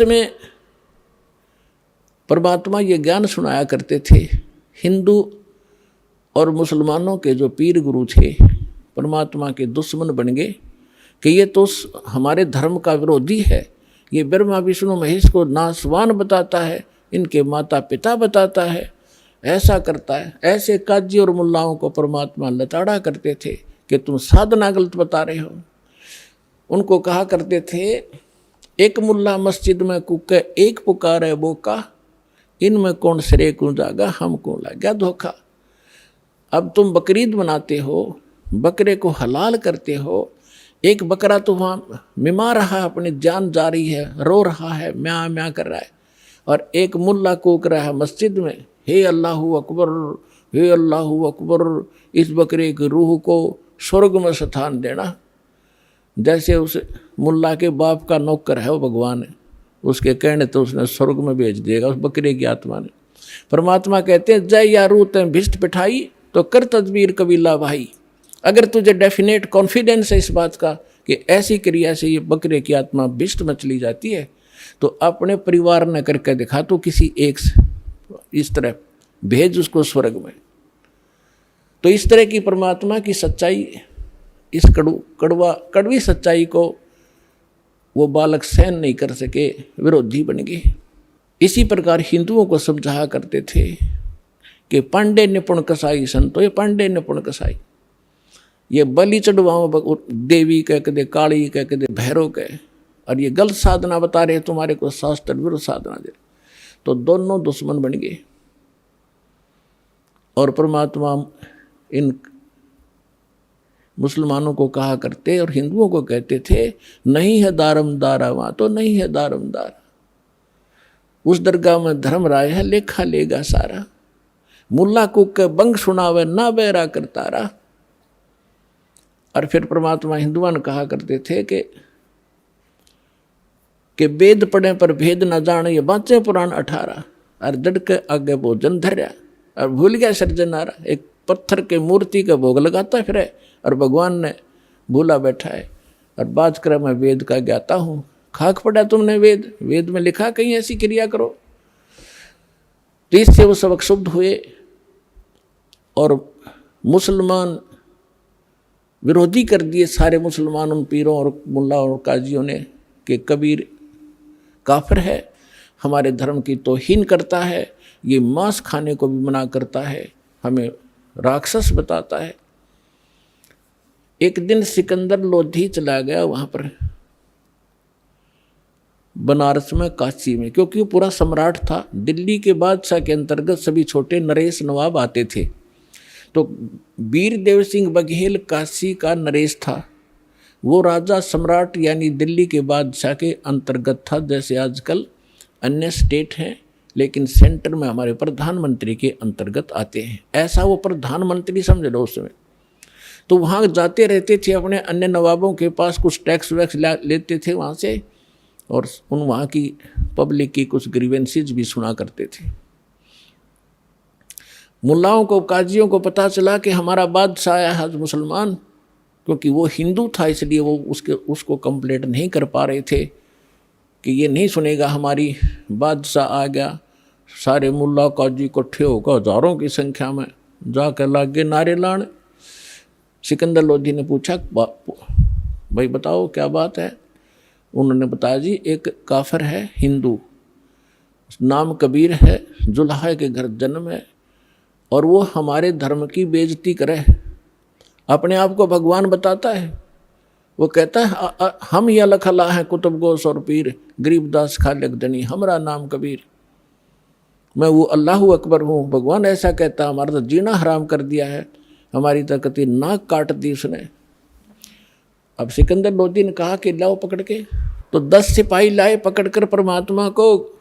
समय परमात्मा ये ज्ञान सुनाया करते थे। हिंदू और मुसलमानों के जो पीर गुरु थे परमात्मा के दुश्मन बन गए कि ये तो हमारे धर्म का विरोधी है, ये ब्रह्मा विष्णु महेश को नासवान बताता है, इनके माता पिता बताता है, ऐसा करता है। ऐसे काजी और मुल्लाओं को परमात्मा लताड़ा करते थे कि तुम साधना गलत बता रहे हो। उनको कहा करते थे, एक मुल्ला मस्जिद में कुके एक पुकारे बोका, इनमें कौन सरे क्यों जागा, हमको लग गया धोखा। अब तुम बकरीद बनाते हो, बकरे को हलाल करते हो, एक बकरा तो वहाँ मिमा रहा है, अपनी जान जा रही है, रो रहा है, म्या म्या कर रहा है, और एक मुल्ला कूक रहा है मस्जिद में, हे अल्लाहु अकबर, हे अल्लाहु अकबर, इस बकरे की रूह को स्वर्ग में स्थान देना। जैसे उस मुल्ला के बाप का नौकर है वो भगवान है, उसके कहने तो उसने स्वर्ग में भेज देगा उस बकरे की आत्मा ने। परमात्मा कहते हैं, जय या रू तैं भिष्ट पिठाई तो कर तदबीर कबीला भाई। अगर तुझे डेफिनेट कॉन्फिडेंस है इस बात का कि ऐसी क्रिया से ये बकरे की आत्मा भिष्ट में चली जाती है, तो अपने परिवार ने करके दिखा, तो किसी एक इस तरह भेज उसको स्वर्ग में। तो इस तरह की परमात्मा की सच्चाई, इस कड़वी सच्चाई को वो बालक सहन नहीं कर सके, विरोधी बन गए। इसी प्रकार हिंदुओं को समझाया करते थे कि पांडे निपुण कसाई संतो, ये पांडे निपुण कसाई, ये बलि चढ़वाओ देवी कह के दे, काली कह के दे, भैरव कह, और ये गलत साधना बता रहे तुम्हारे को, शास्त्र विरुद्ध साधना दे। तो दोनों दुश्मन बन गए। और परमात्मा इन मुसलमानों को कहा करते और हिंदुओं को कहते थे, नहीं है दारमदारा, वहाँ तो नहीं है दारमदारा, उस दरगाह में धर्म राय है, लेखा लेगा सारा, मुल्ला कुक के बंग सुनावे ना बेरा करता रहा। और फिर परमात्मा हिंदुओं ने कहा करते थे कि वेद पढ़े पर भेद न जाने, ये बाँचे पुराण 18, और जड़ के आगे भोजन धर्या और भूल गया सर्जनारा। एक पत्थर के मूर्ति का भोग लगाता फिर है, और भगवान ने भूला बैठा है, और बात कर मैं वेद का ज्ञाता हूँ। खाक पड़ा तुमने वेद, वेद में लिखा कहीं ऐसी क्रिया करो। तो इससे वो सबक शुद्ध हुए और मुसलमान विरोधी कर दिए सारे मुसलमान उन पीरों और मुल्ला और काजियों ने कि कबीर काफिर है, हमारे धर्म की तौहीन करता है, ये मांस खाने को भी मना करता है, हमें राक्षस बताता है। एक दिन सिकंदर लोधी चला गया वहाँ पर बनारस में, काशी में, क्योंकि वो पूरा सम्राट था। दिल्ली के बादशाह के अंतर्गत सभी छोटे नरेश नवाब आते थे। तो वीर देव सिंह बघेल काशी का नरेश था, वो राजा सम्राट यानी दिल्ली के बादशाह के अंतर्गत था। जैसे आजकल अन्य स्टेट हैं, लेकिन सेंटर में हमारे प्रधानमंत्री के अंतर्गत आते हैं, ऐसा वो प्रधानमंत्री समझ लो उस समय। तो वहाँ जाते रहते थे, अपने अन्य नवाबों के पास कुछ टैक्स वैक्स लेते थे वहाँ से, और उन वहाँ की पब्लिक की कुछ ग्रीवेंसेज भी सुना करते थे। मुल्लाओं को, काजियों को पता चला कि हमारा बादशाह आया है मुसलमान, क्योंकि वो हिंदू था इसलिए वो उसको कंप्लेंट नहीं कर पा रहे थे कि ये नहीं सुनेगा हमारी, बादशाह आ गया। सारे मुल्ला काजी इकट्ठे होकर हजारों की संख्या में जाकर लागे नारे लाने। सिकंदर लोधी ने पूछा, भाई बताओ क्या बात है। उन्होंने बताया, जी एक काफिर है हिंदू, नाम कबीर है, जुल्हा के घर जन्म है, और वो हमारे धर्म की बेइज्जती करे, अपने आप को भगवान बताता है। वो कहता है हम ही अलख अल्लाह हैं, कुतुब गोस और पीर, गरीबदास खालिक दनी, हमारा नाम कबीर, मैं वो अल्लाहु अकबर हूँ। भगवान ऐसा कहता, हमारा तो जीना हराम कर दिया है, हमारी तकती नाक काट दी उसने। अब सिकंदर लोधी ने कहा कि लाओ पकड़ के, तो 10 सिपाही लाए पकड़कर परमात्मा को।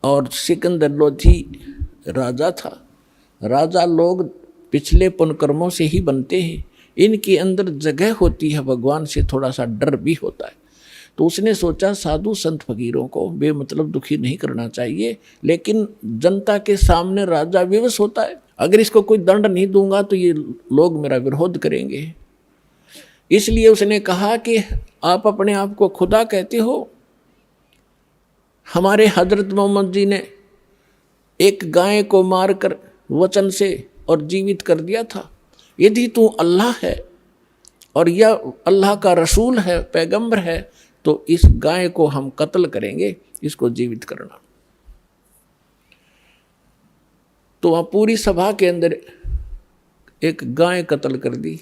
और सिकंदर लोधी राजा था। राजा लोग पिछले पुण्यकर्मों से ही बनते हैं, इनके अंदर जगह होती है, भगवान से थोड़ा सा डर भी होता है। तो उसने सोचा साधु संत फकीरों को बेमतलब दुखी नहीं करना चाहिए, लेकिन जनता के सामने राजा विवश होता है, अगर इसको कोई दंड नहीं दूंगा तो ये लोग मेरा विरोध करेंगे। इसलिए उसने कहा कि आप अपने आप को खुदा कहते हो, हमारे हजरत मोहम्मद जी ने एक गाय को मारकर वचन से और जीवित कर दिया था। यदि तू अल्लाह है और यह अल्लाह का रसूल है, पैगंबर है, तो इस गाय को हम कत्ल करेंगे, इसको जीवित करना। तो वहाँ पूरी सभा के अंदर एक गाय कत्ल कर दी।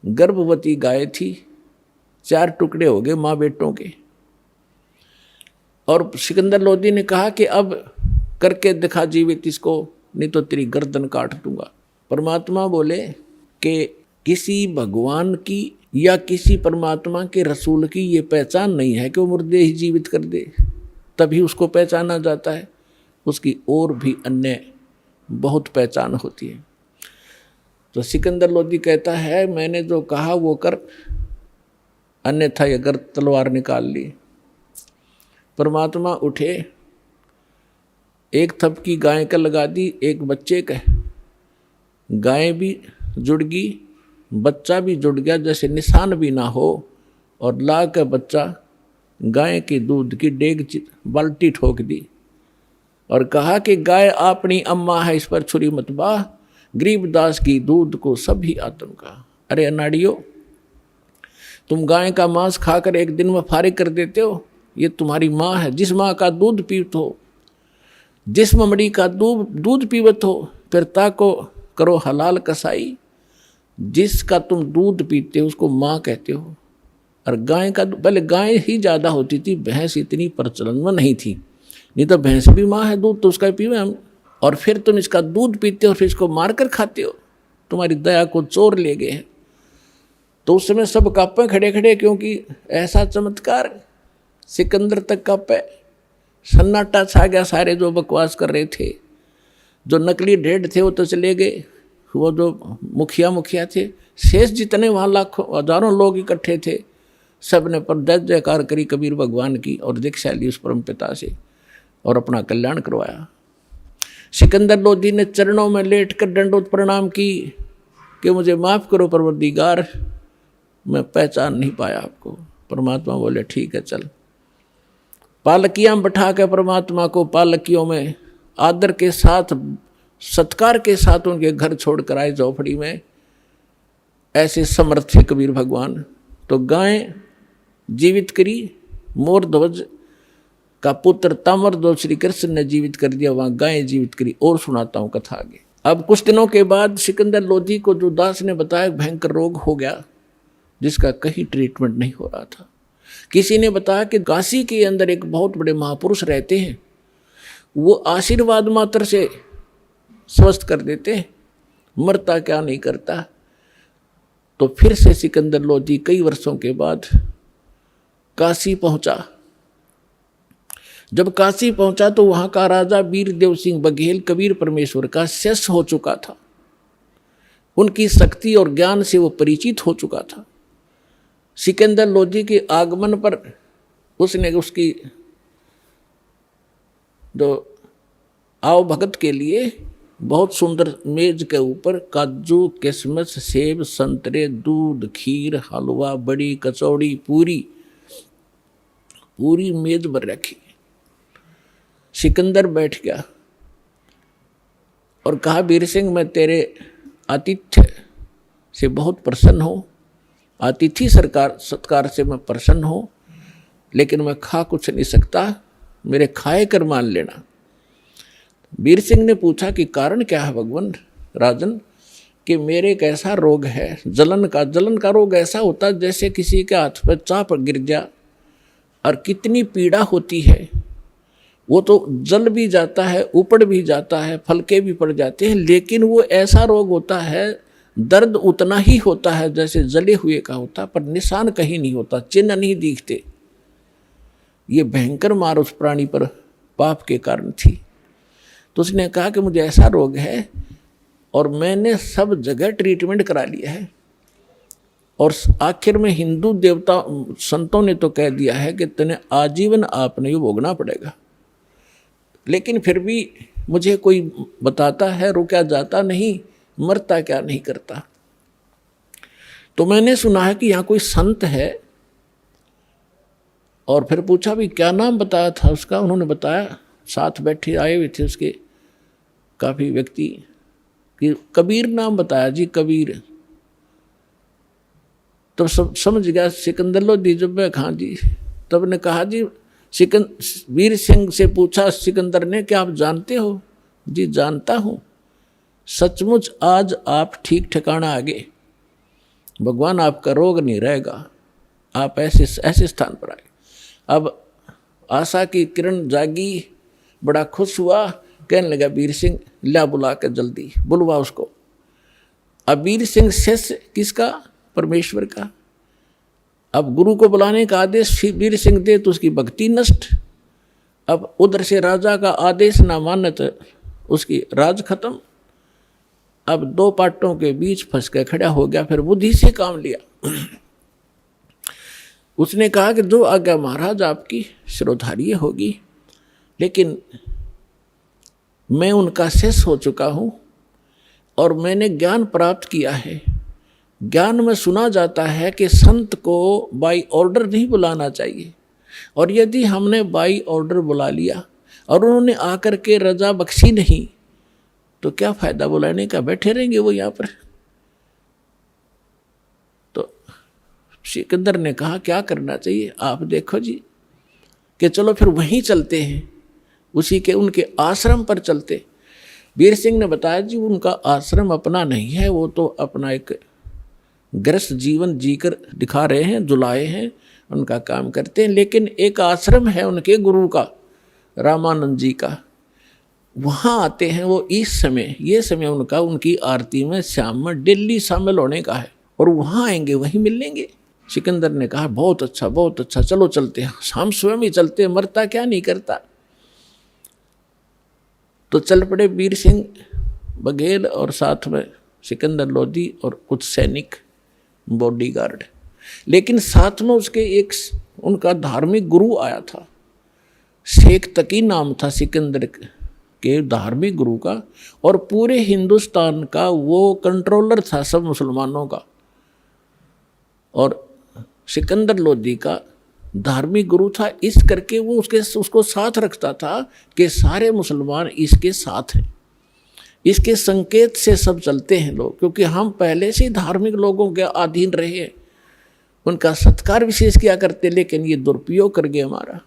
गर्भवती गाय थी, 4 टुकड़े हो गए माँ बेटों के। और सिकंदर लोदी ने कहा कि अब करके दिखा जीवित इसको, नहीं तो तेरी गर्दन काट दूंगा। परमात्मा बोले कि किसी भगवान की या किसी परमात्मा के रसूल की ये पहचान नहीं है कि वो मुर्दे ही जीवित कर दे, तभी उसको पहचाना जाता है। उसकी और भी अन्य बहुत पहचान होती है। तो सिकंदर लोदी कहता है, मैंने जो कहा वो कर, अन्यथा ये अगर तलवार निकाल ली। परमात्मा उठे, एक थपकी गाय का लगा दी, एक बच्चे का। गाय भी जुड़ गई, बच्चा भी जुड़ गया, जैसे निशान भी ना हो। और ला का बच्चा गाय के दूध की डेग बाल्टी ठोक दी और कहा कि गाय अपनी अम्मा है, इस पर छुरी मत बाह, गरीबदास की दूध को सभी आत्म का। अरे अनाड़ियों, तुम गाय का मांस खाकर एक दिन में फारिग कर देते हो। ये तुम्हारी माँ है, जिस माँ का दूध पीत हो, जिस ममड़ी का दूध पीवत हो, फिर ताको करो हलाल कसाई। जिसका तुम दूध पीते हो उसको माँ कहते हो। और गाय का, पहले गाय ही ज़्यादा होती थी, भैंस इतनी प्रचलन में नहीं थी। नहीं तो भैंस भी माँ है, दूध तो उसका पीवे हम। और फिर तुम इसका दूध पीते हो, फिर इसको मार कर खाते हो। तुम्हारी दया को चोर ले गए हैं। तो उस समय सब कांपे खड़े खड़े, क्योंकि ऐसा चमत्कार। सिकंदर तक कांपे, सन्नाटा छा गया। सारे जो बकवास कर रहे थे, जो नकली ढेड थे वो तो चले गए, वो जो मुखिया थे, शेष जितने वहाँ लाखों हजारों लोग इकट्ठे थे, सब ने पर जय जयकार करी कबीर भगवान की और दीक्षा ली उस परम पिता से और अपना कल्याण करवाया। सिकंदर लोदी ने चरणों में लेट कर दंडोत प्रणाम की कि मुझे माफ़ करो परवरदिगार, मैं पहचान नहीं पाया आपको। परमात्मा बोले ठीक है चल। पालकियाँ बैठा के परमात्मा को पालकियों में आदर के साथ, सत्कार के साथ उनके घर छोड़कर आए झोपड़ी में। ऐसे समर्थ थे कबीर भगवान। तो गाय जीवित करी, मोर ध्वज का पुत्र तामर ध्वज श्री कृष्ण ने जीवित कर दिया, वहाँ गाय जीवित करी। और सुनाता हूँ कथा आगे। अब कुछ दिनों के बाद सिकंदर लोदी को जो दास ने बताया भयंकर रोग हो गया, जिसका कहीं ट्रीटमेंट नहीं हो रहा था। किसी ने बताया कि काशी के अंदर एक बहुत बड़े महापुरुष रहते हैं, वो आशीर्वाद मात्र से स्वस्थ कर देते हैं, मरता क्या नहीं करता। तो फिर से सिकंदर लोदी कई वर्षों के बाद काशी पहुंचा। जब काशी पहुंचा तो वहां का राजा वीरदेव सिंह बघेल कबीर परमेश्वर का शिष्य हो चुका था। उनकी शक्ति और ज्ञान से वो परिचित हो चुका था। सिकंदर लोदी के आगमन पर उसने उसकी जो आओ भगत के लिए बहुत सुंदर मेज के ऊपर काजू, किशमिश, सेब, संतरे, दूध, खीर, हलवा, बड़ी, कचौड़ी, पूरी मेज पर रखी। सिकंदर बैठ गया और कहा, वीर सिंह मैं तेरे आतिथ्य से बहुत प्रसन्न हूँ, अतिथि सत्कार से मैं प्रसन्न हूँ, लेकिन मैं खा कुछ नहीं सकता, मेरे खाए कर मान लेना। वीर सिंह ने पूछा कि कारण क्या है भगवान राजन, कि मेरे एक ऐसा रोग है जलन का रोग ऐसा होता है जैसे किसी के हाथ पर चाप गिर गया और कितनी पीड़ा होती है। वो तो जल भी जाता है, ऊपड़ भी जाता है, फलके भी पड़ जाते हैं, लेकिन वो ऐसा रोग होता है, दर्द उतना ही होता है जैसे जले हुए का होता, पर निशान कहीं नहीं होता, चिन्ह नहीं दिखते। ये भयंकर मार उस प्राणी पर पाप के कारण थी। तो उसने कहा कि मुझे ऐसा रोग है और मैंने सब जगह ट्रीटमेंट करा लिया है, और आखिर में हिंदू देवता संतों ने तो कह दिया है कि तेने आजीवन आपने ये भोगना पड़ेगा, लेकिन फिर भी मुझे कोई बताता है रुका जाता नहीं, मरता क्या नहीं करता। तो मैंने सुना है कि यहाँ कोई संत है और फिर पूछा भी क्या नाम बताया था उसका। उन्होंने बताया, साथ बैठे आए हुए थे उसके काफ़ी व्यक्ति, कि कबीर नाम बताया जी, कबीर। तो सब समझ गया सिकंदर लोधी जब मैं, हाँ जी। तब ने कहा जी, वीर सिंह से पूछा सिकंदर ने कि आप जानते हो? जी जानता हूँ। सचमुच आज आप ठीक ठिकाना आ गए, भगवान आपका रोग नहीं रहेगा, आप ऐसे स्थान पर आए। अब आशा की किरण जागी, बड़ा खुश हुआ, कहने लगा वीर सिंह ला बुला कर जल्दी बुलवा उसको। अब वीर सिंह शिष्य किसका? परमेश्वर का। अब गुरु को बुलाने का आदेश वीर सिंह दे तो उसकी भक्ति नष्ट। अब उधर से राजा का आदेश ना माने तो उसकी राज खत्म। अब दो पाटों के बीच फंस के खड़ा हो गया, फिर बुद्धि से काम लिया। उसने कहा कि जो आज्ञा महाराज आपकी शिरोधार्य होगी, लेकिन मैं उनका शिष्य हो चुका हूँ और मैंने ज्ञान प्राप्त किया है। ज्ञान में सुना जाता है कि संत को बाई ऑर्डर नहीं बुलाना चाहिए, और यदि हमने बाई ऑर्डर बुला लिया और उन्होंने आकर के रजा बख्शी नहीं तो क्या फायदा बुलाने का, बैठे रहेंगे वो यहाँ पर। तो सिकंदर ने कहा क्या करना चाहिए आप देखो जी, कि चलो फिर वहीं चलते हैं, उसी के उनके आश्रम पर चलते। वीर सिंह ने बताया जी उनका आश्रम अपना नहीं है, वो तो अपना एक गृहस्थ जीवन जीकर दिखा रहे हैं, जुलाए हैं, उनका काम करते हैं, लेकिन एक आश्रम है उनके गुरु का, रामानंद जी का, वहाँ आते हैं वो। इस समय ये समय उनका उनकी आरती में शाम में डेली शामिल होने का है, और वहाँ आएंगे वहीं मिल लेंगे। सिकंदर ने कहा बहुत अच्छा बहुत अच्छा, चलो चलते हैं, हम स्वयं ही चलते हैं, मरता क्या नहीं करता। तो चल पड़े वीर सिंह बघेल और साथ में सिकंदर लोधी और कुछ सैनिक बॉडीगार्ड। लेकिन साथ में उसके एक उनका धार्मिक गुरु आया था, शेख तकी नाम था सिकंदर के धार्मिक गुरु का, और पूरे हिंदुस्तान का वो कंट्रोलर था सब मुसलमानों का, और सिकंदर लोधी का धार्मिक गुरु था। इस करके वो उसको साथ रखता था कि सारे मुसलमान इसके साथ हैं, इसके संकेत से सब चलते हैं लोग, क्योंकि हम पहले से धार्मिक लोगों के अधीन रहे हैं, उनका सत्कार विशेष किया करते, लेकिन ये दुरुपयोग कर गए हमारा।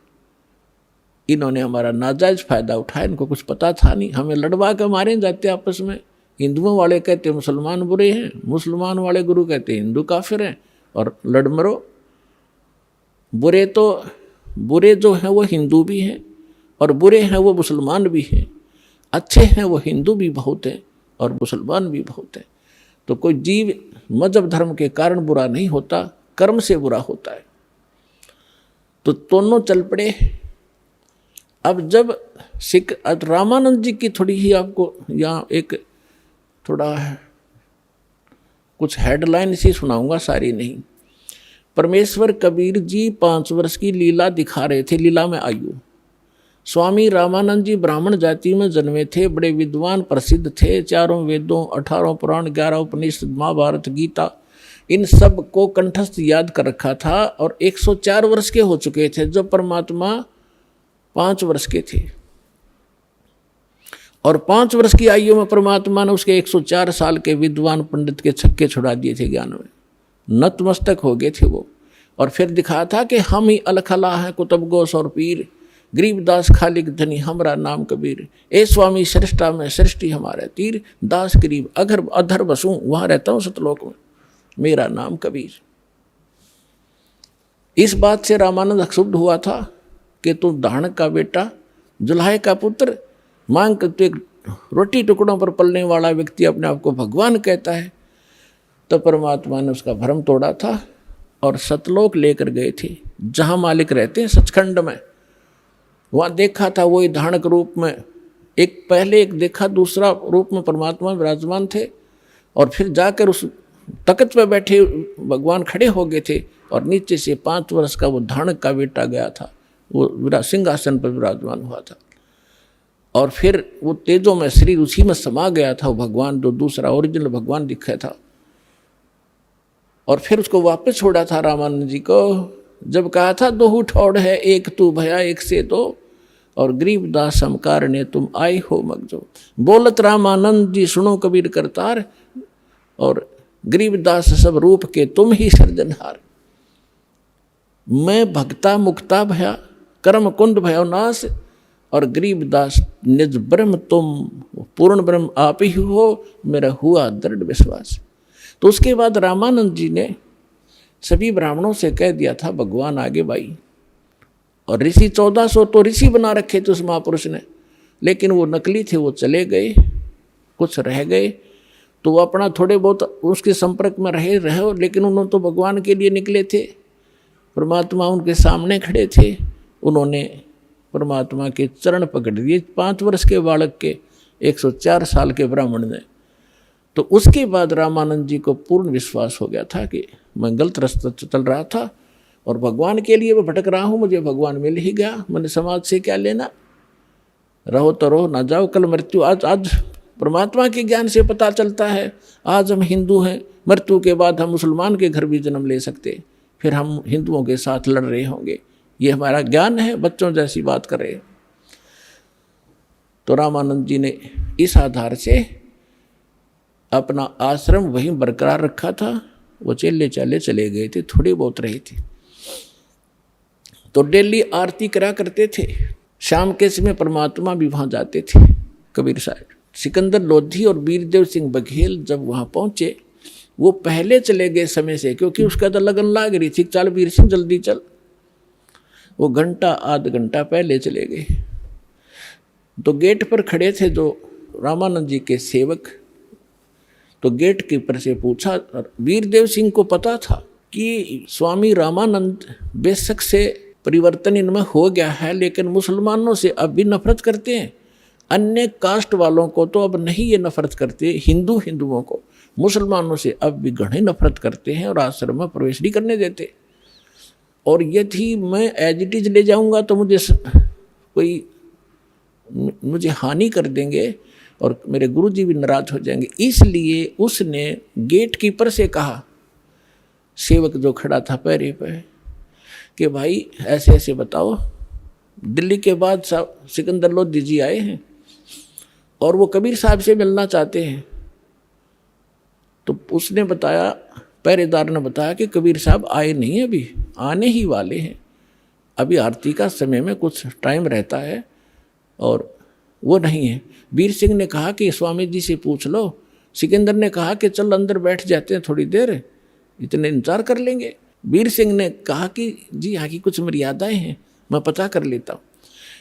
इन्होंने हमारा नाजायज फायदा उठाया, इनको कुछ पता था नहीं, हमें लड़वा के मारे जाते आपस में। हिंदुओं वाले कहते मुसलमान बुरे हैं, मुसलमान वाले गुरु कहते हिंदू काफिर हैं, और लड़ मरो। बुरे जो हैं वो हिंदू भी हैं, और बुरे हैं वो मुसलमान भी हैं, अच्छे हैं वो हिंदू भी बहुत हैं और मुसलमान भी बहुत हैं। तो कोई जीव मजहब धर्म के कारण बुरा नहीं होता, कर्म से बुरा होता है। तो दोनों चल पड़े। अब जब रामानंद जी की थोड़ी ही आपको यहाँ एक थोड़ा कुछ हेडलाइन सी सुनाऊंगा, सारी नहीं। परमेश्वर कबीर जी 5 वर्ष की लीला दिखा रहे थे, लीला में आयु। स्वामी रामानंद जी ब्राह्मण जाति में जन्मे थे, बड़े विद्वान प्रसिद्ध थे, 4 वेदों, 18 पुराण, 11 उपनिषद, महाभारत, गीता, इन सब को कंठस्थ याद कर रखा था, और 104 वर्ष के हो चुके थे जब परमात्मा 5 वर्ष के थे। और 5 वर्ष की आयु में परमात्मा ने उसके 104 साल के विद्वान पंडित के छक्के छुड़ा दिए थे, ज्ञान में नतमस्तक हो गए थे वो। और फिर दिखाया था कि हम ही अलखला हैं कुतुब गोस और पीर, गरीबदास खालिक धनी हमरा नाम कबीर, ए स्वामी श्रेष्ठा में सृष्टि हमारे तीर, दास गरीब अगर अधर बसूं वहाँ रहता हूँ सतलोक में, मेरा नाम कबीर। इस बात से रामानंद क्षुब्ध हुआ था कि तू दानक का बेटा, जुल्हाय का पुत्र, मांग कर तू एक रोटी टुकड़ों पर पलने वाला व्यक्ति अपने आप को भगवान कहता है। तो परमात्मा ने उसका भ्रम तोड़ा था और सतलोक लेकर गए थे, जहाँ मालिक रहते हैं सचखंड में। वहाँ देखा था वही धानक रूप में, एक पहले एक देखा, दूसरा रूप में परमात्मा विराजमान थे, और फिर जाकर उस तख्त पे बैठे भगवान खड़े हो गए थे, और नीचे से 5 वर्ष का वो धानक का बेटा गया था, वो सिंहासन पर विराजमान हुआ था। और फिर वो तेजों में शरीर उसी में समा गया था, वो भगवान जो दूसरा ओरिजिनल भगवान दिखा था। और फिर उसको वापस छोड़ा था रामानंद जी को, जब कहा था दोहू ठौड़ है एक तू भया एक से दो, और गरीबदास समकार ने तुम आए हो मगजो। बोलत रामानंद जी सुनो कबीर करतार, और गरीबदास सब रूप के तुम ही सर्जनहार। मैं भक्ता मुक्ता भया कर्म कुंड भयो नाश, और गरीबदास निज ब्रह्म तुम पूर्ण ब्रह्म आप ही हो, मेरा हुआ दृढ़ विश्वास। तो उसके बाद रामानंद जी ने सभी ब्राह्मणों से कह दिया था भगवान आगे भाई, और ऋषि 1400 तो ऋषि बना रखे थे उस महापुरुष ने, लेकिन वो नकली थे, वो चले गए, कुछ रह गए, तो वो अपना थोड़े बहुत उसके संपर्क में रहे, लेकिन उन्होंने तो भगवान के लिए निकले थे, परमात्मा उनके सामने खड़े थे, उन्होंने परमात्मा के चरण पकड़ दिए 5 वर्ष के बालक के 104 साल के ब्राह्मण ने। तो उसके बाद रामानंद जी को पूर्ण विश्वास हो गया था कि मैं गलत रास्ते चल रहा था और भगवान के लिए मैं भटक रहा हूँ, मुझे भगवान मिल ही गया, मैंने समाज से क्या लेना, रहो तो रहो ना जाओ कल मृत्यु। आज परमात्मा के ज्ञान से पता चलता है, आज हम हिंदू हैं, मृत्यु के बाद हम मुसलमान के घर भी जन्म ले सकते, फिर हम हिंदुओं के साथ लड़ रहे होंगे, ये हमारा ज्ञान है, बच्चों जैसी बात कर रहे हैं। तो रामानंद जी ने इस आधार से अपना आश्रम वहीं बरकरार रखा था, वो चेले चाले चले गए थे, थोड़े बहुत रहे थे। तो डेली आरती करा करते थे, शाम के समय परमात्मा भी वहाँ जाते थे कबीर साहब। सिकंदर लोधी और वीरदेव सिंह बघेल जब वहाँ पहुँचे, वो पहले चले गए समय से, क्योंकि उसका तो लगन लाग रही थी, चल वीर सिंह जल्दी चल। वो घंटा आध घंटा पहले चले गए। तो गेट पर खड़े थे जो रामानंद जी के सेवक, तो गेट कीपर से पूछा, वीरदेव सिंह को पता था कि स्वामी रामानंद बेशक से परिवर्तन इनमें हो गया है, लेकिन मुसलमानों से अब भी नफरत करते हैं, अन्य कास्ट वालों को तो अब नहीं ये नफरत करते, हिंदुओं को, मुसलमानों से अब भी घणे नफरत करते हैं और आश्रम में प्रवेश नहीं करने देते। और यदि मैं एज इट इज ले जाऊंगा तो मुझे हानि कर देंगे और मेरे गुरुजी भी नाराज हो जाएंगे। इसलिए उसने गेट कीपर से कहा, सेवक जो खड़ा था पैरे पे, कि भाई ऐसे ऐसे बताओ, दिल्ली के बाद सिकंदर लोधी जी आए हैं और वो कबीर साहब से मिलना चाहते हैं। तो उसने बताया, पहरेदार ने बताया कि कबीर साहब आए नहीं, अभी आने ही वाले हैं, अभी आरती का समय में कुछ टाइम रहता है और वो नहीं है। वीर सिंह ने कहा कि स्वामी जी से पूछ लो। सिकंदर ने कहा कि चल अंदर बैठ जाते हैं, थोड़ी देर इतने इंतजार कर लेंगे। वीर सिंह ने कहा कि जी यहाँ की कुछ मर्यादाएं हैं, मैं पता कर लेता हूँ,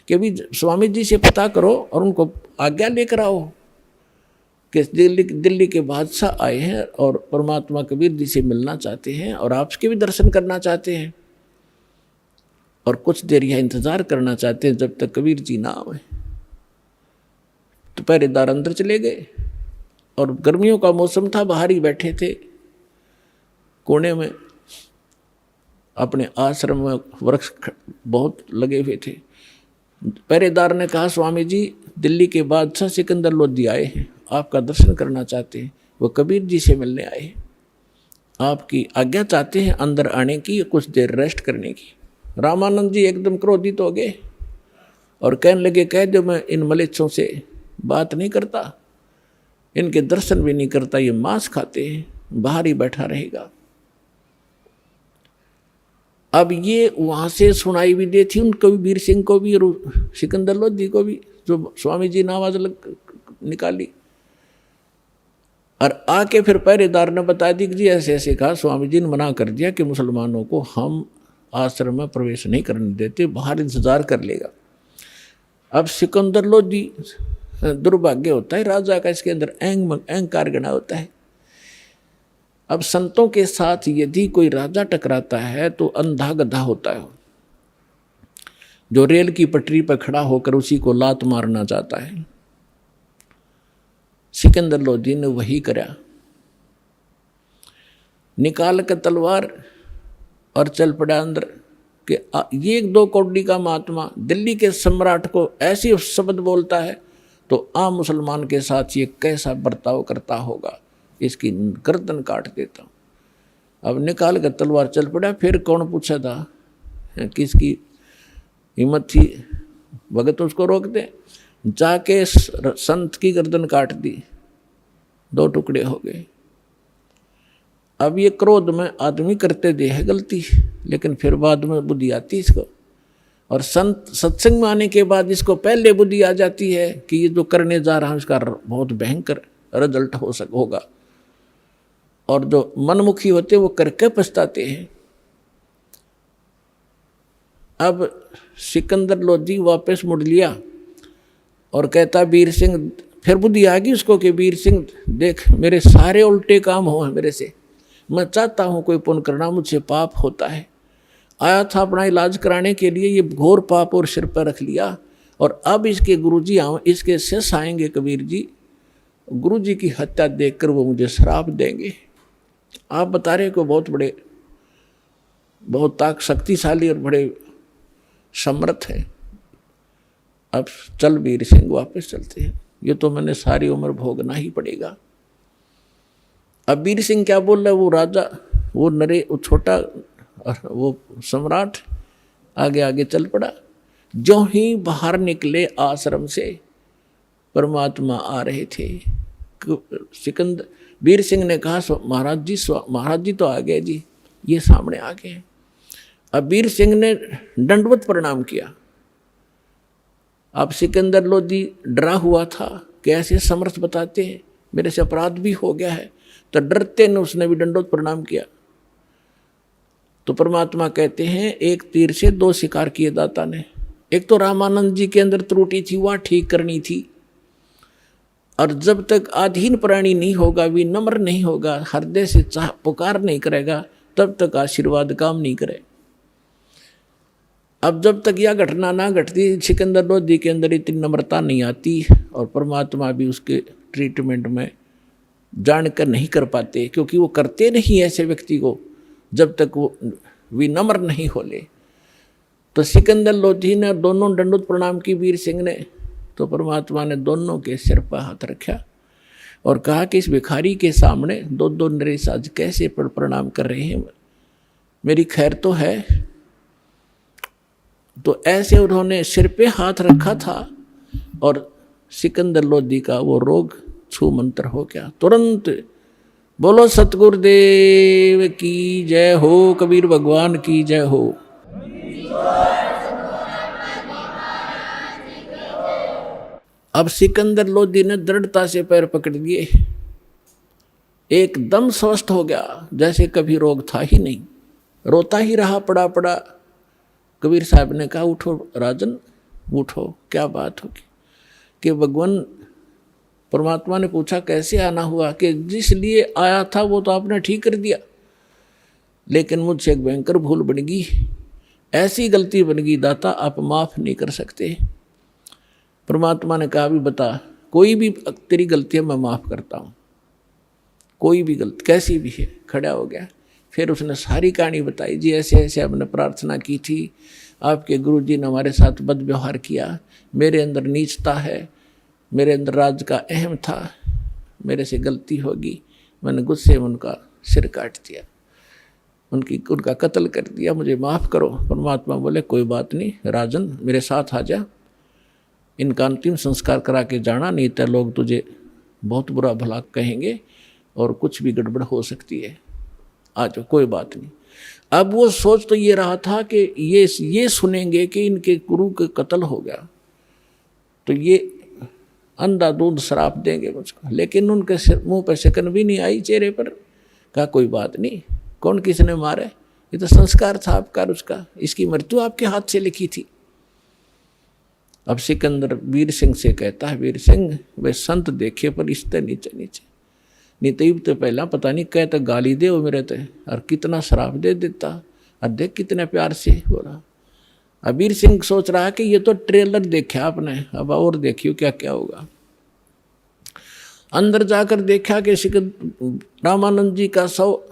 कि अभी स्वामी जी से पता करो और उनको आज्ञा लेकर आओ कि दिल्ली के बादशाह आए हैं और परमात्मा कबीर जी से मिलना चाहते हैं और आपके भी दर्शन करना चाहते हैं और कुछ देर यहाँ इंतज़ार करना चाहते हैं जब तक कबीर जी ना आए। तो पहरेदार अंदर चले गए और गर्मियों का मौसम था, बाहर ही बैठे थे कोने में, अपने आश्रम में वृक्ष बहुत लगे हुए थे। पहरेदार ने कहा, स्वामी जी दिल्ली के बादशाह सिकंदर लोधी आए हैं, आपका दर्शन करना चाहते हैं, वो कबीर जी से मिलने आए हैं, आपकी आज्ञा चाहते हैं अंदर आने की, कुछ देर रेस्ट करने की। रामानंद जी एकदम क्रोधित हो गए और कहने लगे, कह दो मैं इन मलेच्छों से बात नहीं करता, इनके दर्शन भी नहीं करता, ये मांस खाते हैं, बाहर ही बैठा रहेगा। अब ये वहाँ से सुनाई भी दी थी उनको भी, वीर सिंह को भी और सिकंदर लोधी को भी, जो स्वामी जी ने आवाज निकाली और आके फिर पहरेदार ने बता दी कि जी ऐसे ऐसे कहा, स्वामी जी ने मना कर दिया कि मुसलमानों को हम आश्रम में प्रवेश नहीं करने देते, बाहर इंतजार कर लेगा। अब सिकंदर लोधी, दुर्भाग्य होता है राजा का, इसके अंदर अहंकार गणा होता है। अब संतों के साथ यदि कोई राजा टकराता है तो अंधा गधा होता है, जो रेल की पटरी पर खड़ा होकर उसी को लात मारना चाहता है। सिकंदर लोधी ने वही करा, निकाल कर तलवार और चल पड़ा अंदर कि ये 2 कौड़ी का महात्मा दिल्ली के सम्राट को ऐसी शब्द बोलता है तो आम मुसलमान के साथ ये कैसा बर्ताव करता होगा, इसकी गर्दन काट देता हूँ। अब निकाल कर तलवार चल पड़ा। फिर कौन पूछा था किसकी हिम्मत थी भगत उसको रोक दे, जाके संत की गर्दन काट दी, 2 टुकड़े हो गए। अब ये क्रोध में आदमी करते दे है गलती, लेकिन फिर बाद में बुद्धि आती इसको, और संत सत्संग में आने के बाद इसको पहले बुद्धि आ जाती है कि ये जो करने जा रहा है उसका बहुत भयंकर रिजल्ट होगा। और जो मनमुखी होते वो करके पछताते हैं। अब सिकंदर लोधी वापस मुड़ लिया और कहता वीर सिंह, फिर बुद्धि आ गई उसको कि वीर सिंह देख मेरे सारे उल्टे काम हो हैं मेरे से, मैं चाहता हूँ कोई पुण्य करना, मुझसे पाप होता है। आया था अपना इलाज कराने के लिए, ये घोर पाप और सिर पर रख लिया, और अब इसके गुरुजी इसके शिष्य आएंगे कबीर जी, गुरुजी की हत्या देखकर वो मुझे श्राप देंगे। आप बता रहे को बहुत शक्तिशाली और बड़े समर्थ है। अब चल वीर सिंह वापस चलते हैं, ये तो मैंने सारी उम्र भोगना ही पड़ेगा। अब वीर सिंह क्या बोल रहा है, वो राजा, वो छोटा वो सम्राट आगे आगे चल पड़ा। जो ही बाहर निकले आश्रम से परमात्मा आ रहे थे। सिकंदर वीर सिंह ने कहा महाराज जी तो आ गए जी, ये सामने आ गए। अब वीर सिंह ने दंडवत प्रणाम किया। अब सिकंदर लोधी डरा हुआ था कि ऐसे समर्थ बताते हैं, मेरे से अपराध भी हो गया है, तो डरते ने उसने भी दंडवत प्रणाम किया। तो परमात्मा कहते हैं एक तीर से 2 शिकार किए दाता ने। एक तो रामानंद जी के अंदर त्रुटि थी, वह ठीक करनी थी, और जब तक आधीन प्राणी नहीं होगा, विनम्र नहीं होगा, हृदय से पुकार नहीं करेगा, तब तक आशीर्वाद काम नहीं करे। अब जब तक यह घटना ना घटती, सिकंदर लोधी के अंदर इतनी नम्रता नहीं आती, और परमात्मा भी उसके ट्रीटमेंट में जानकर नहीं कर पाते, क्योंकि वो करते नहीं ऐसे व्यक्ति को जब तक वो विनम्र नहीं हो ले। तो सिकंदर लोधी ने दोनों दंडवत प्रणाम की वीर सिंह ने, तो परमात्मा ने दोनों के सिर पर हाथ रखा और कहा कि इस भिखारी के सामने 2 नरेश आज कैसे प्रणाम कर रहे हैं, मेरी खैर तो है। तो ऐसे उन्होंने सिर पे हाथ रखा था और सिकंदर लोधी का वो रोग छू मंतर हो गया तुरंत। बोलो सतगुरुदेव की जय हो, कबीर भगवान की जय हो। अब सिकंदर लोधी ने दृढ़ता से पैर पकड़ लिए, एकदम स्वस्थ हो गया जैसे कभी रोग था ही नहीं, रोता ही रहा पड़ा। कबीर साहब ने कहा उठो राजन उठो, क्या बात होगी। कि भगवान परमात्मा ने पूछा कैसे आना हुआ, कि जिस लिए आया था वो तो आपने ठीक कर दिया, लेकिन मुझसे एक भयंकर भूल बन गई, ऐसी गलती बन गई दाता आप माफ नहीं कर सकते। परमात्मा ने कहा भी बता, कोई भी तेरी गलती है मैं माफ करता हूँ, कोई भी गलती कैसी भी है। खड़ा हो गया, फिर उसने सारी कहानी बताई, जी ऐसे ऐसे हमने प्रार्थना की थी, आपके गुरुजी ने हमारे साथ बदव्यवहार किया, मेरे अंदर नीचता है, मेरे अंदर राज का अहम था, मेरे से गलती होगी, मैंने गुस्से में उनका सिर काट दिया, उनका कत्ल कर दिया, मुझे माफ़ करो। परमात्मा बोले कोई बात नहीं राजन, मेरे साथ आ जा, इनका अंतिम संस्कार करा के जाना, नहीं तो लोग तुझे बहुत बुरा भला कहेंगे और कुछ भी गड़बड़ हो सकती है, आ जाओ कोई बात नहीं। अब वो सोच तो ये रहा था कि ये सुनेंगे कि इनके गुरु का कत्ल हो गया तो ये अंधाधुंध श्राप देंगे मुझको, लेकिन उनके मुंह पर शकन भी नहीं आई चेहरे पर। कहा कोई बात नहीं, कौन किसने मारे, ये तो संस्कार था आपका, उसका इसकी मृत्यु आपके हाथ से लिखी थी। अब सिकंदर वीर सिंह से कहता है, वीर सिंह वे संत देखे पर इसते नीचे नहीं तो पहला पता नहीं कहता गाली दे वो मेरे ते, और कितना शराब दे देता, और देख कितने प्यार से बोला। अब वीर सिंह सोच रहा है कि ये तो ट्रेलर देखा आपने, अब और देखियो क्या क्या होगा। अंदर जाकर देखा कि रामानंद जी का शव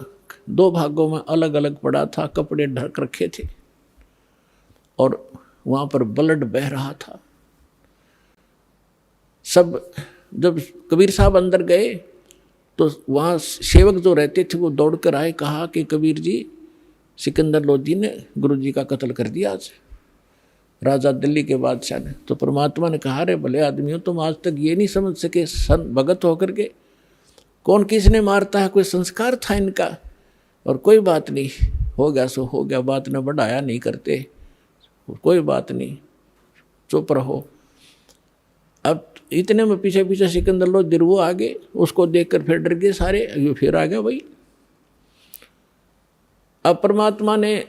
2 भागों में अलग अलग पड़ा था, कपड़े ढक रखे थे और वहाँ पर ब्लड बह रहा था। सब जब कबीर साहब अंदर गए तो वहाँ सेवक जो रहते थे वो दौड़ कर आए, कहा कि कबीर जी सिकंदर लोधी ने गुरु जी का कत्ल कर दिया आज, राजा दिल्ली के बादशाह ने। तो परमात्मा ने कहा, रे भले आदमियों, तुम आज तक ये नहीं समझ सके सन भगत होकर के कौन किसने मारता है, कोई संस्कार था इनका। और कोई बात नहीं, हो गया सो हो गया, बात न बढ़ाया नहीं करते, कोई बात नहीं, चुप रहो। अब इतने में पीछे पीछे सिकंदर लोधी वो आगे, उसको देखकर फिर डर गए सारे, ये फिर आ गया भाई। अब परमात्मा ने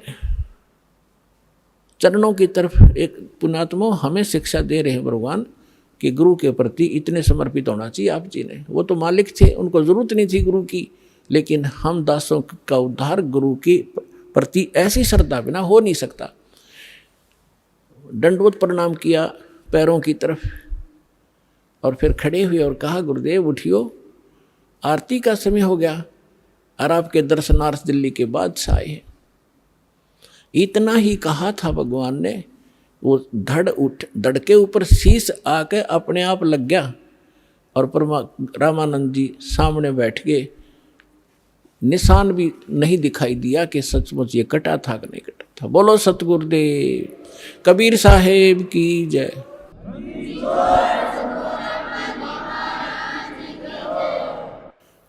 चरणों की तरफ एक पुण्यात्मा हमें शिक्षा दे रहे हैं भगवान कि गुरु के प्रति इतने समर्पित होना चाहिए आप जी ने। वो तो मालिक थे, उनको जरूरत नहीं थी गुरु की, लेकिन हम दासों का उद्धार गुरु के प्रति ऐसी श्रद्धा बिना हो नहीं सकता। दंडवत प्रणाम किया पैरों की तरफ और फिर खड़े हुए और कहा, गुरुदेव उठियो, आरती का समय हो गया और आपके दर्शनार्थ दिल्ली के बादशाह आए हैं। इतना ही कहा था भगवान ने, वो धड़ के ऊपर शीश आके अपने आप लग गया और रामानंद जी सामने बैठ गए। निशान भी नहीं दिखाई दिया कि सचमुच ये कटा था कि नहीं कटा था। बोलो सतगुरुदेव कबीर साहेब की जय।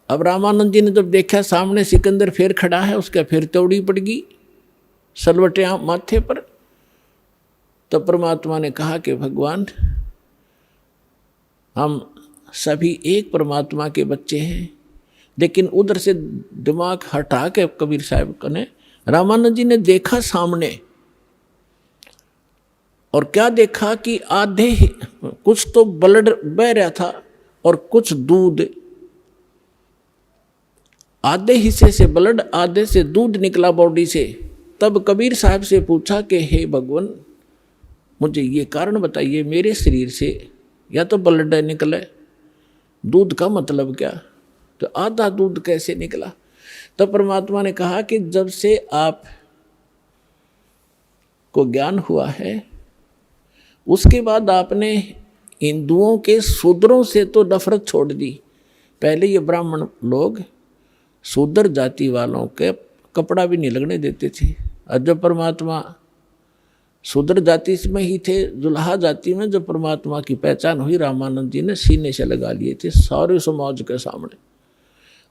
अब रामानंद जी ने जब देखा सामने सिकंदर फिर खड़ा है, उसका फिर तौड़ी पड़ गई सलवटे माथे पर। तब परमात्मा ने कहा कि भगवान, हम सभी एक परमात्मा के बच्चे हैं, लेकिन उधर से दिमाग हटा के कबीर साहब ने, रामानंद जी ने देखा सामने, और क्या देखा कि आधे कुछ तो ब्लड बह रहा था और कुछ दूध, आधे हिस्से से ब्लड आधे से दूध निकला बॉडी से। तब कबीर साहब से पूछा कि हे भगवान, मुझे ये कारण बताइए, मेरे शरीर से या तो ब्लड निकले, दूध का मतलब क्या, तो आधा दूध कैसे निकला। तो परमात्मा ने कहा कि जब से आप को ज्ञान हुआ है, उसके बाद आपने हिंदुओं के शूद्रों से तो नफरत छोड़ दी। पहले ये ब्राह्मण लोग शूद्र जाति वालों के कपड़ा भी नहीं लगने देते थे, और जब परमात्मा शूद्र जाति में ही थे, जुल्हा जाति में जब परमात्मा की पहचान हुई, रामानंद जी ने सीने से लगा लिए थे सारे समाज के सामने।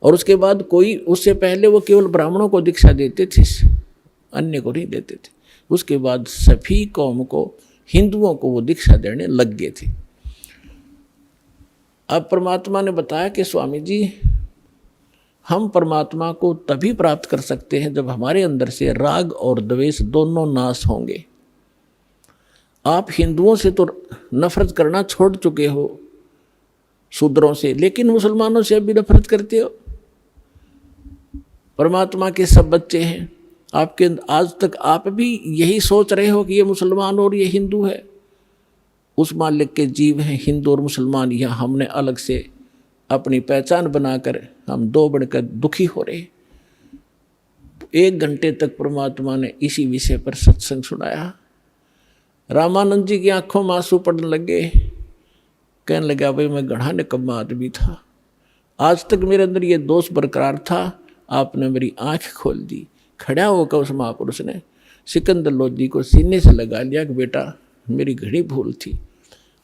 और उसके बाद कोई, उससे पहले वो केवल ब्राह्मणों को दीक्षा देते थे, अन्य को नहीं देते थे। उसके बाद सभी कौम को, हिंदुओं को वो दीक्षा देने लग गए थे। अब परमात्मा ने बताया कि स्वामी जी, हम परमात्मा को तभी प्राप्त कर सकते हैं जब हमारे अंदर से राग और द्वेष दोनों नाश होंगे। आप हिंदुओं से तो नफरत करना छोड़ चुके हो, शूद्रों से, लेकिन मुसलमानों से अभी नफरत करते हो। परमात्मा के सब बच्चे हैं आपके, आज तक आप भी यही सोच रहे हो कि ये मुसलमान और ये हिंदू है। उस मालिक के जीव हैं हिंदू और मुसलमान, यहाँ हमने अलग से अपनी पहचान बनाकर हम दो बढ़कर दुखी हो रहे। 1 घंटे तक परमात्मा ने इसी विषय पर सत्संग सुनाया। रामानंद जी की आंखों में आंसू पड़ने लगे, कहने लगा, भाई मैं गढ़ा निकम्मा आदमी था, आज तक मेरे अंदर ये दोष बरकरार था, आपने मेरी आंख खोल दी। खड़ा होकर उस महापुरुष ने सिकंदर लोधी को सीने से लगा लिया कि बेटा मेरी घड़ी भूल थी,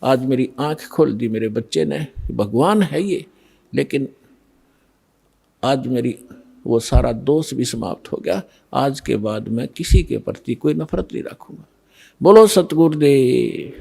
आज मेरी आंख खोल दी मेरे बच्चे ने, भगवान है ये, लेकिन आज मेरी वो सारा दोष भी समाप्त हो गया। आज के बाद मैं किसी के प्रति कोई नफरत नहीं रखूंगा। बोलो सतगुरुदेव।